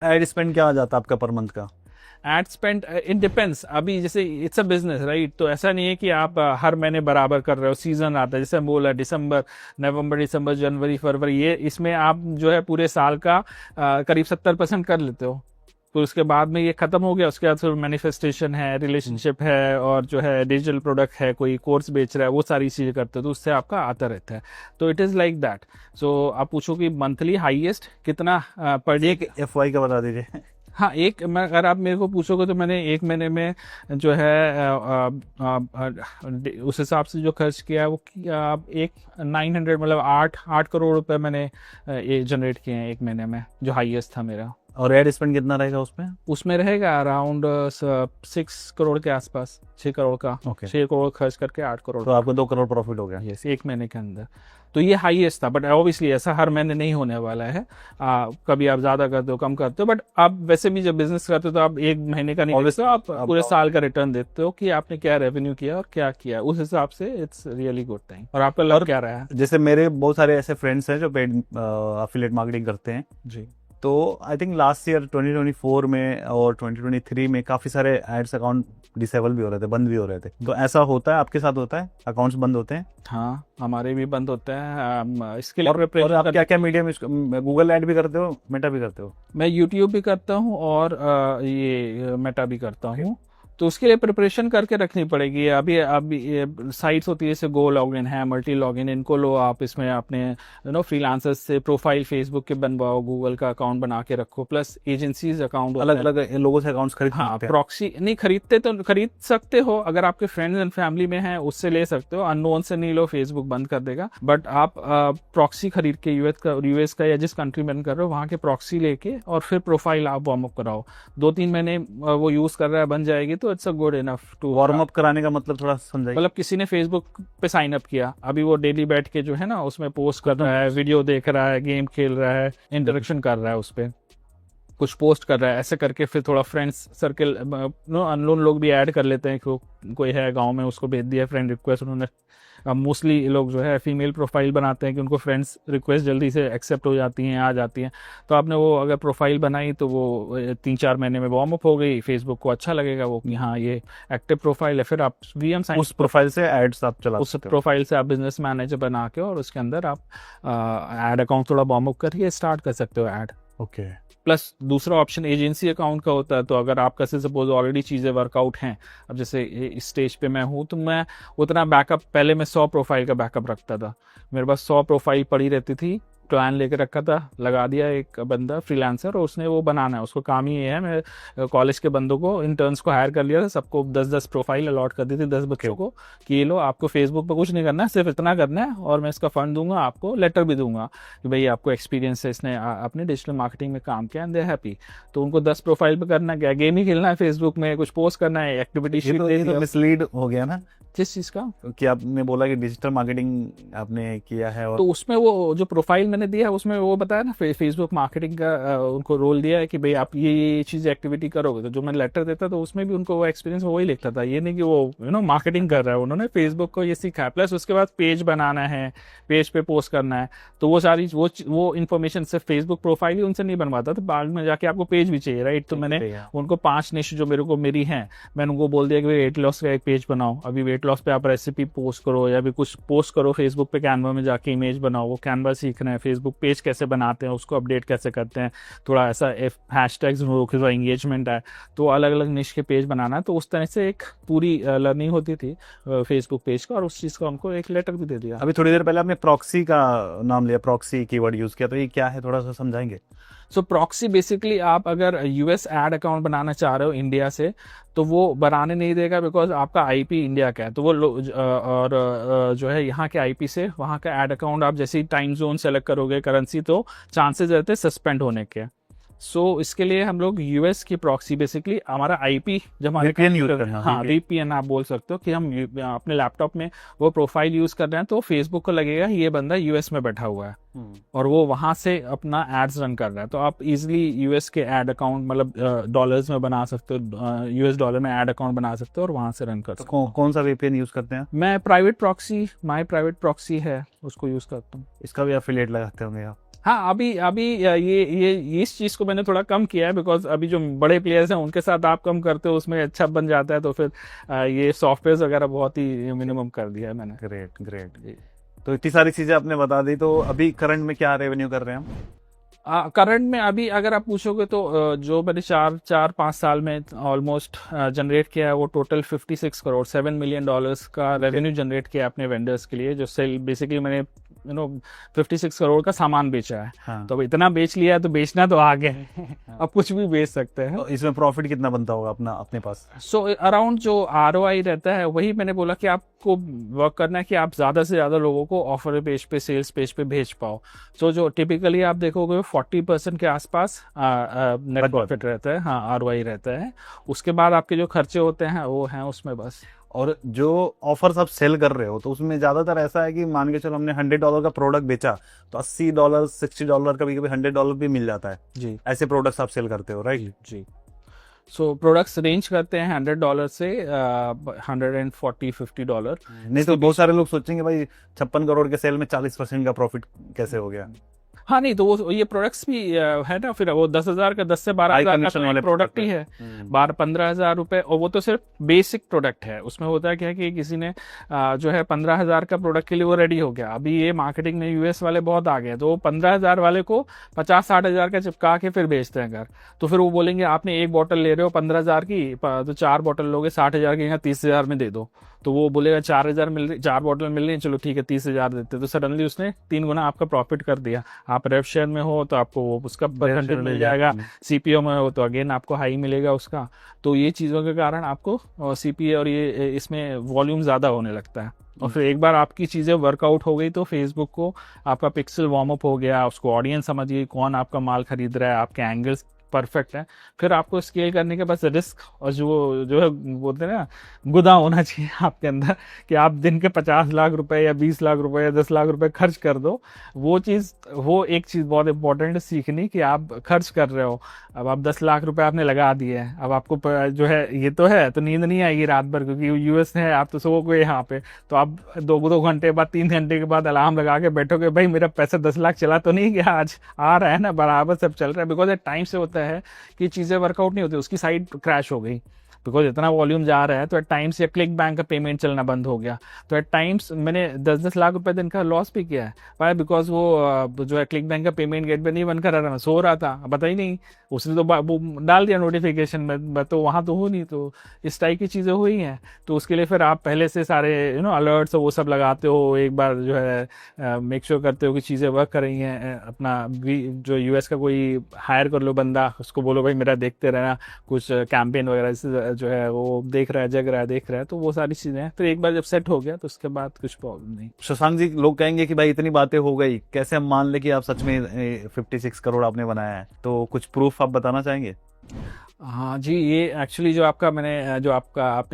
Ad spend क्या आ जाता है आपका पर मंथ का? Ad spend it depends. अभी जैसे इट्स अ बिजनेस राइट, तो ऐसा नहीं है कि आप हर महीने बराबर कर रहे हो। सीजन आता है, जैसे हम बोला दिसंबर, नवंबर, दिसंबर, जनवरी, फरवरी, ये इसमें आप जो है पूरे साल का करीब 70% कर लेते हो। तो उसके बाद में ये खत्म हो गया, उसके बाद फिर मैनिफेस्टेशन है, रिलेशनशिप है, और जो है डिजिटल प्रोडक्ट है, कोई कोर्स बेच रहा है, वो सारी चीज़ें करते हो, तो उससे आपका आता रहता है। तो इट इज़ लाइक दैट। सो आप पूछो कि मंथली हाईएस्ट कितना पर डे। एक एफवाई का बता दीजिए। हाँ, अगर आप मेरे को पूछोगे तो मैंने एक महीने में जो है उस हिसाब से जो खर्च किया है वो आप एक 900 मतलब 8 करोड़ रुपए मैंने ये जनरेट किए हैं एक महीने में, जो हाईएस्ट था मेरा। और एड स्पेंड कितना रहेगा उसमें? उसमें रहेगा अराउंड 6 करोड़ के आसपास, 6 करोड़ का। ओके। 6 करोड़ खर्च करके 8 करोड़। तो आपको 2 करोड़ प्रॉफिट हो गया। यस, एक महीने के अंदर। तो ये हाईएस्ट था, बट ऑब्वियसली ऐसा हर महीने नहीं होने वाला है। कभी आप ज्यादा करते हो, कम करते हो, बट आप वैसे भी जब बिजनेस करते हो तो आप एक महीने का नहीं देखते हो, आप पूरे साल का रिटर्न देते हो कि आपने क्या रेवेन्यू किया और क्या किया। उस हिसाब से इट्स रियली गुड टाइम। और आपका लग क्या रहा है? जैसे मेरे बहुत सारे ऐसे फ्रेंड्स हैं जो पेड अफिलिएट मार्केटिंग करते हैं जी। तो आई थिंक लास्ट ईयर 2024 में और 2023 में काफ़ी सारे एड्स अकाउंट डिसेबल भी हो रहे थे, बंद भी हो रहे थे। तो ऐसा होता है, आपके साथ होता है, अकाउंट्स बंद होते हैं? हाँ, हमारे भी बंद होते हैं। इसके लिए और आप क्या क्या मीडियम, गूगल ऐड भी करते हो, मेटा भी करते हो? मैं यूट्यूब भी करता हूँ और ये मेटा भी करता हूँ। तो उसके लिए प्रिपरेशन करके रखनी पड़ेगी। अभी ये साइट्स होती है जैसे गो लॉगिन है, मल्टी लॉगिन, इनको लो आप, इसमें अपने फ्रीलांसर्स से प्रोफाइल फेसबुक के बनवाओ, गूगल का अकाउंट बना के रखो, प्लस एजेंसीज अकाउंट अलग अलग लोगों से अकाउंट्स खरीद हाँ, सकते हैं? प्रॉक्सी नहीं खरीदते तो खरीद सकते हो, अगर आपके फ्रेंड्स एंड फैमिली में है उससे ले सकते हो, अननोन से नहीं लो, फेसबुक बंद कर देगा। बट आप प्रॉक्सी खरीद के यूएस का या जिस कंट्री में कर रहे हो वहाँ के प्रॉक्सी लेके और फिर प्रोफाइल आप वार्म अप कराओ। 2-3 महीने वो यूज कर रहा है, बन जाएगी तो it's a good enough to. Warm up कराने का मतलब थोड़ा समझाइए। मतलब किसी ने फेसबुक पे साइन अप किया, अभी वो डेली बैठ के जो है ना उसमें पोस्ट कर रहा है, वीडियो देख रहा है, गेम खेल रहा है, इंटरेक्शन कर रहा है, उस पर कुछ पोस्ट कर रहा है, ऐसे करके फिर थोड़ा फ्रेंड्स सर्कल अननोन लोग भी ऐड कर लेते हैं। कोई है गांव में, उसको भेज दिया फ्रेंड रिक्वेस्ट उन्होंने। मोस्टली लोग जो है फीमेल प्रोफाइल बनाते हैं कि उनको फ्रेंड्स रिक्वेस्ट जल्दी से एक्सेप्ट हो जाती हैं, आ जाती हैं। तो आपने वो अगर प्रोफाइल बनाई तो वो 3-4 महीने में वार्म अप हो गई, फेसबुक को अच्छा लगेगा वो कि हाँ ये एक्टिव प्रोफाइल है। फिर आप वीएम साइन उस प्रोफाइल से एड्स आप चला उस सकते हो। प्रोफाइल से आप बिजनेस मैनेजर बना के और उसके अंदर आप एड अकाउंट थोड़ा वार्म अप करके स्टार्ट कर सकते हो ऐड। ओके। प्लस दूसरा ऑप्शन एजेंसी अकाउंट का होता है। तो अगर आपका से सपोज ऑलरेडी चीज़ें वर्कआउट हैं, अब जैसे इस स्टेज पे मैं हूँ तो मैं उतना बैकअप, पहले मैं 100 प्रोफाइल का बैकअप रखता था, मेरे पास 100 प्रोफाइल पड़ी रहती थी, प्लान लेके रखा था, लगा दिया एक बंदा फ्रीलांसर, और उसने वो बनाना है, उसको काम ही ये है। मैं कॉलेज के बंदों को, इंटर्न्स को हायर कर लिया था, सबको 10-10 प्रोफाइल अलॉट कर दी थी, 10 बच्चों को, कि ये लो आपको फेसबुक पर कुछ नहीं करना है, सिर्फ इतना करना है, और मैं इसका फंड दूंगा, आपको लेटर भी दूंगा कि भाई आपको एक्सपीरियंस है, इसने अपने डिजिटल मार्केटिंग में काम किया, एंड दे हैप्पी। तो उनको 10 प्रोफाइल पे करना क्या, गेम ही खेलना है फेसबुक में, कुछ पोस्ट करना है, एक्टिविटी शीट ये तो मिसलीड हो गया ना। किस चीज़ का? कि आपने बोला कि डिजिटल मार्केटिंग आपने किया है, और तो उसमें वो जो प्रोफाइल मैंने दिया है उसमें वो बताया ना, फेसबुक मार्केटिंग का उनको रोल दिया है कि भाई आप ये चीज़ एक्टिविटी करोगे। तो जो मैं लेटर देता तो उसमें भी उनको वो एक्सपीरियंस वही लिखता था, ये नहीं कि वो मार्केटिंग कर रहा है। उन्होंने फेसबुक को ये सीखा है, प्लस उसके बाद पेज बनाना है, पेज पे पोस्ट करना है। तो वो सारी वो इन्फॉर्मेशन सिर्फ फेसबुक प्रोफाइल ही उनसे नहीं बनवाता, तो बाद में जाके आपको पेज भी चाहिए, राइट। तो मैंने उनको 5 निश जो मेरी हैं, मैंने उनको बोल दिया कि भाई वेट लॉस का एक पेज बनाओ, अभी वेट लॉस पे आप रेसिपी पोस्ट करो या भी कुछ पोस्ट करो फेसबुक पे, कैनवा में जाके इमेज बनाओ, वो कैनवा सीखना है, फेसबुक पेज कैसे बनाते हैं, उसको अपडेट कैसे करते हैं, थोड़ा ऐसा हैशटैग्स थोड़ा एंगेजमेंट है, तो अलग अलग निश के पेज बनाना है। तो उस तरह से एक पूरी लर्निंग होती थी फेसबुक पेज का, और उस चीज़ का उनको एक लेटर भी दे दिया। अभी थोड़ी देर पहले आपने प्रॉक्सी का नाम लिया, प्रॉक्सी कीवर्ड यूज किया, तो ये क्या है, थोड़ा सा समझाएंगे? सो प्रॉक्सी बेसिकली, आप अगर यूएस एड अकाउंट बनाना चाह रहे हो इंडिया से, तो वो बनाने नहीं देगा, बिकॉज आपका आईपी इंडिया का है। तो वो और जो है यहाँ के आईपी से वहाँ का एड अकाउंट आप जैसे ही टाइम जोन सेलेक्ट करोगे, करेंसी, तो चांसेस रहते हैं सस्पेंड होने के। सो इसके लिए हम लोग यूएस की प्रॉक्सी, बेसिकली हमारा आईपी जब हमारे VPN यूज कर रहे हैं। हाँ, वीपीएन आप बोल सकते हो कि हम अपने लैपटॉप में वो प्रोफाइल यूज कर रहे हैं, तो फेसबुक को लगेगा ये बंदा यूएस में बैठा हुआ है और वो वहां से अपना एड्स रन कर रहा है। तो आप इजीली यूएस के एड अकाउंट, मतलब डॉलर्स में बना सकते हो, यूएस डॉलर में एड अकाउंट बना सकते हो और वहां से रन कर सकते हो। कौन सा VPN यूज करते हैं? मैं private proxy, my private proxy है, उसको यूज करता हूँ। इसका भी एफिलिएट लगाते होंगे आप? हाँ, अभी अभी ये इस चीज को मैंने थोड़ा कम किया है, बिकॉज अभी जो बड़े प्लेयर्स हैं उनके साथ आप कम करते हो, उसमें अच्छा बन जाता है, तो फिर ये सॉफ्टवेयर वगैरह बहुत ही मिनिमम कर दिया है मैंने। Great great. तो इतनी सारी चीजें आपने बता दी, तो अभी करंट में क्या रेवेन्यू कर रहे हैं हम? करंट में अभी अगर आप पूछोगे तो जो मैंने 4-5 साल में ऑलमोस्ट जनरेट किया है वो टोटल 56 करोड़ $7 मिलियन का रेवेन्यू जनरेट किया अपने वेंडर्स के लिए, जो सेल बेसिकली मैंने 56 करोड़ का सामान बेचा है। हाँ। तो अब इतना बेच लिया है तो बेचना तो आगे है। अब कुछ भी बेच सकते हैं। तो इसमें प्रॉफिट कितना बनता होगा अपना अपने पास? सो अराउंड जो ROI रहता है, वही मैंने बोला कि आपको वर्क करना है कि आप ज़्यादा से ज़्यादा लोगों को ऑफर पेज पे, सेल्स पेज पे भेज पाओ। सो जो टिपिकली आप देखोगे 40% के आसपास नेट प्रॉफिट रहता है, हाँ ROI रहता है। उसके बाद आपके जो खर्चे होते हैं वो हैं उसमें बस। और जो ऑफर्स आप सेल कर रहे हो तो उसमें ज्यादातर ऐसा है कि मान के चलो हमने $100 का प्रोडक्ट बेचा तो $80 $60 कभी कभी $100 भी मिल जाता है जी ऐसे प्रोडक्ट्स आप सेल करते हो, राइट? जी। सो प्रोडक्ट्स रेंज करते हैं $100 से 140-50 डॉलर। नहीं तो बहुत सारे लोग सोचेंगे भाई 56 करोड़ के सेल में 40% का प्रॉफिट कैसे हो गया? हाँ, नहीं तो वो ये प्रोडक्ट्स भी है ना, फिर वो 10,000 का 10 से 12,000 का वाले प्रोडक्ट ही है, 12-15,000 रुपए, और वो तो सिर्फ बेसिक प्रोडक्ट है। उसमें होता है क्या है कि किसी ने जो है 15,000 का प्रोडक्ट के लिए वो रेडी हो गया। अभी ये मार्केटिंग में US वाले बहुत आ गए, तो वो 15,000 वाले को 50-60 हजार का चिपका के फिर बेचते हैं घर। तो फिर वो बोलेंगे आपने एक बॉटल ले रहे हो 15,000 की, तो 4 बॉटल लोगे 60,000 की, 30,000 में दे दो। तो वो बोलेगा 4,000 मिल रही, 4 बॉटल मिल रही है, चलो ठीक है 30,000 देते। तो सडनली उसने 3 गुना आपका प्रॉफिट कर दिया। आप रेव शेयर में हो तो आपको वो उसका परसेंटेज मिल जाएगा, CPO में हो तो अगेन आपको हाई मिलेगा उसका। तो ये चीज़ों के कारण आपको CPA और ये इसमें वॉल्यूम ज़्यादा होने लगता है। और फिर एक बार आपकी चीज़ें वर्कआउट हो गई तो फेसबुक को आपका पिक्सल वार्म अप हो गया, उसको ऑडियंस समझ गई कौन आपका माल खरीद रहा है, आपके एंगल्स परफेक्ट है। फिर आपको स्केल करने के बस रिस्क और जो है बोलते हैं ना, गुदा होना चाहिए आपके अंदर कि आप दिन के 50 लाख रुपए या 20 लाख रुपए या 10 लाख रुपए खर्च कर दो। वो एक चीज़ बहुत इंपॉर्टेंट है सीखनी कि आप खर्च कर रहे हो। अब आप 10 लाख रुपए आपने लगा दिए हैं, अब आपको जो है ये तो है तो नींद नहीं आएगी रात भर, क्योंकि US है, आप तो सोओगे यहाँ पे। तो आप 2 घंटे बाद, 3 घंटे के बाद अलार्म लगा के बैठोगे, भाई मेरा पैसा 10 लाख चला तो नहीं गया आज, आ रहा है ना, बराबर सब चल रहा है। बिकॉज एट टाइम से होता है कि चीज़ें वर्कआउट नहीं होती, उसकी साइट क्रैश हो गई बिकॉज इतना वॉल्यूम जा रहा है। तो एट टाइम्स या क्लिक बैंक का पेमेंट चलना बंद हो गया। तो एट टाइम्स मैंने 10-10 लाख रुपए दिन का लॉस भी किया है। वाई? बिकॉज वो जो है क्लिक बैंक का पेमेंट गेट पे नहीं बंद कर रहा, मैं सो रहा था, पता ही नहीं, उसने तो वो डाल दिया नोटिफिकेशन में, तो वहाँ तो हो नहीं। तो इस टाइप की चीज़ें हुई हैं। तो उसके लिए फिर आप पहले से सारे अलर्ट्स वो सब लगाते हो, एक बार जो है मेक श्योर करते हो कि चीज़ें वर्क कर रही हैं। अपना जो US का कोई हायर कर लो बंदा, उसको बोलो भाई मेरा देखते रहना, कुछ कैंपेन वगैरह से जो है वो देख रहा है, जग रहा है, देख रहा है। तो वो सारी चीज़ें हैं। फिर एक बार जब सेट हो गया तो उसके बाद कुछ प्रॉब्लम नहीं। शशांक जी, लोग कहेंगे कि भाई इतनी बातें हो गई, कैसे हम मान ले कि आप सच में 56 करोड़ आपने बनाया है? तो कुछ प्रूफ आप बताना चाहेंगे? हाँ जी, ये एक्चुअली जो आपने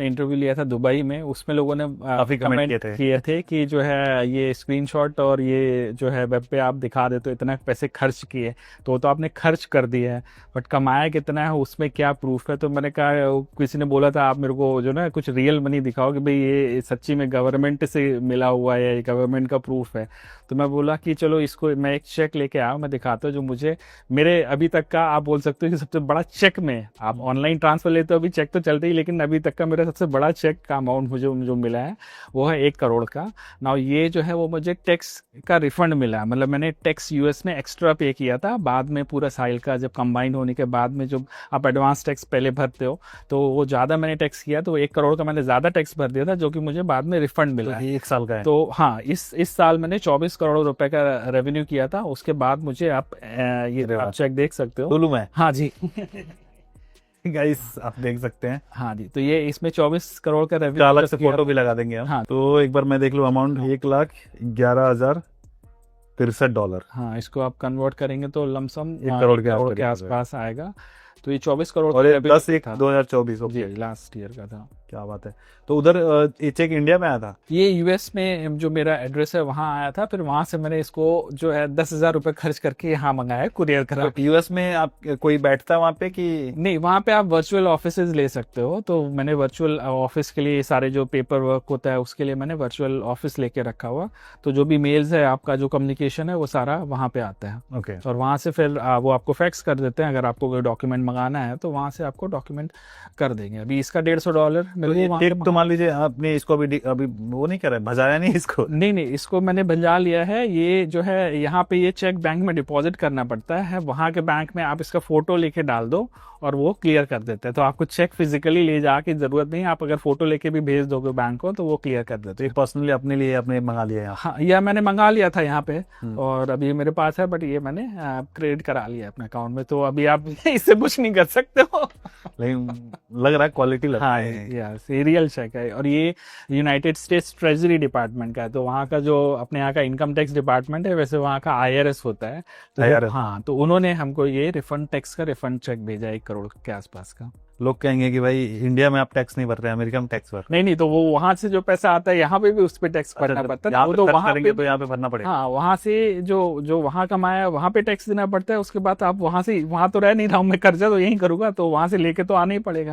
इंटरव्यू लिया था दुबई में, उसमें लोगों ने काफी कमेंट किए थे कि जो है ये स्क्रीनशॉट और ये जो है वेब पे आप दिखा दे तो इतना पैसे खर्च किए, तो आपने खर्च कर दिया है, बट कमाया कितना है उसमें क्या प्रूफ है? तो मैंने कहा, किसी ने बोला था आप मेरे को जो ना कुछ रियल मनी दिखाओ कि भाई ये सच्ची में गवर्नमेंट से मिला हुआ है, ये गवर्नमेंट का प्रूफ है। तो मैं बोला कि चलो इसको मैं एक चेक लेके आया, मैं दिखाता हूँ जो मुझे मेरे अभी तक का, आप बोल सकते हो कि सबसे बड़ा चेक में, आप ऑनलाइन ट्रांसफर लेते हो अभी चेक तो चलते ही, लेकिन अभी तक का मेरा सबसे बड़ा चेक का अमाउंट मुझे जो मिला है वो है 1 करोड़ का। नाउ ये जो है वो मुझे टैक्स का रिफंड मिला, मतलब मैंने टैक्स US में एक्स्ट्रा पे किया था बाद में, पूरा साइल का जब कंबाइन होने के बाद में, जब आप एडवांस टैक्स पहले भरते हो तो वो ज़्यादा मैंने टैक्स किया, तो 1 करोड़ का मैंने ज़्यादा टैक्स भर दिया था, जो कि मुझे बाद में रिफंड मिला है। 1 साल का है। तो हाँ, इस साल मैंने 24 करोड़ रुपए का रेवेन्यू किया था। उसके बाद मुझे आप चेक देख सकते हो। बोलूं मैं? हाँ जी। गाइस आप देख सकते हैं। हाँ जी, तो ये इसमें 24 करोड़ का रेवेन्यू, अलग से फोटो भी लगा देंगे हम। हाँ। तो एक बार मैं देख लूं अमाउंट, $1,11,063। हाँ, इसको आप कन्वर्ट करेंगे तो लमसम 1 करोड़ के आसपास आएगा। तो ये 24 करोड़ और ये अभी 10/1/2024। जी ओके, लास्ट ईयर का था। क्या बात है। तो उधर ये चेक इंडिया में आया था? ये यूएस में जो मेरा एड्रेस है वहाँ आया था, फिर वहां से मैंने इसको जो है 10,000 रुपए खर्च करके यहाँ मंगाया, कुरियर करा। तो यूएस में आप कोई बैठता है वहाँ पे कि? नहीं, वहाँ पे आप वर्चुअल ऑफिसेज ले सकते हो, तो मैंने वर्चुअल ऑफिस के लिए सारे जो पेपर वर्क होता है उसके लिए मैंने वर्चुअल ऑफिस लेके रखा हुआ, तो जो भी मेल्स है आपका जो कम्युनिकेशन है वो सारा वहाँ पे आता है। ओके। और वहाँ से फिर वो आपको फैक्स कर देते हैं, अगर आपको कोई डॉक्यूमेंट मंगाना है तो वहाँ से आपको डॉक्यूमेंट कर देंगे। अभी इसका $150 मेरे को वहाँ चेक पे तो मान लीजिए आपने इसको अभी वो नहीं कर रहे, भजाया नहीं इसको? नहीं, इसको मैंने भंजा लिया है। ये जो है यहाँ पे ये चेक बैंक में डिपॉजिट करना पड़ता है, वहाँ के बैंक में आप इसका फोटो लेके डाल दो और वो क्लियर कर देते हैं। तो आपको चेक फिजिकली ले जाके जरूरत नहीं, आप अगर फोटो लेके भी भेज दोगे बैंक को तो वो क्लियर कर देते तो हैं। ये पर्सनली अपने लिए आपने मंगा लिया यहाँ? हाँ, यह मैंने मंगा लिया था यहाँ पे और अभी मेरे पास है, बट ये मैंने क्रेडिट करा लिया अपने अकाउंट में, तो अभी आप इससे कुछ नहीं कर सकते हो। लेकिन लग रहा है क्वालिटी लगता हाँ है। यस, ये रियल चेक है और ये यूनाइटेड स्टेट्स ट्रेजरी डिपार्टमेंट का है। तो वहाँ का जो अपने यहाँ का इनकम टैक्स डिपार्टमेंट है, वैसे वहाँ का IRS होता है। तो IRS? हाँ, तो उन्होंने हमको ये रिफंड टैक्स का रिफंड चेक भेजा 1 करोड़ के आसपास का। लोग कहेंगे कि भाई इंडिया में आप टैक्स नहीं भर रहे, अमेरिका में टैक्स भर रहे नहीं, तो वो वहां से जो पैसा आता है यहाँ पे भी उस पे टैक्स हैं। भरना पड़ता है। यहाँ वो पे तो खर्च वहां करेंगे पे, तो यहाँ पे भरना पड़ेगा। हाँ, वहां से जो वहां कमाया वहां पे टैक्स देना पड़ता है। उसके बाद आप वहां से, वहां तो रह नहीं रहा हूँ मैं, कर्जा तो यही करूंगा, तो वहां से लेके तो आना ही पड़ेगा।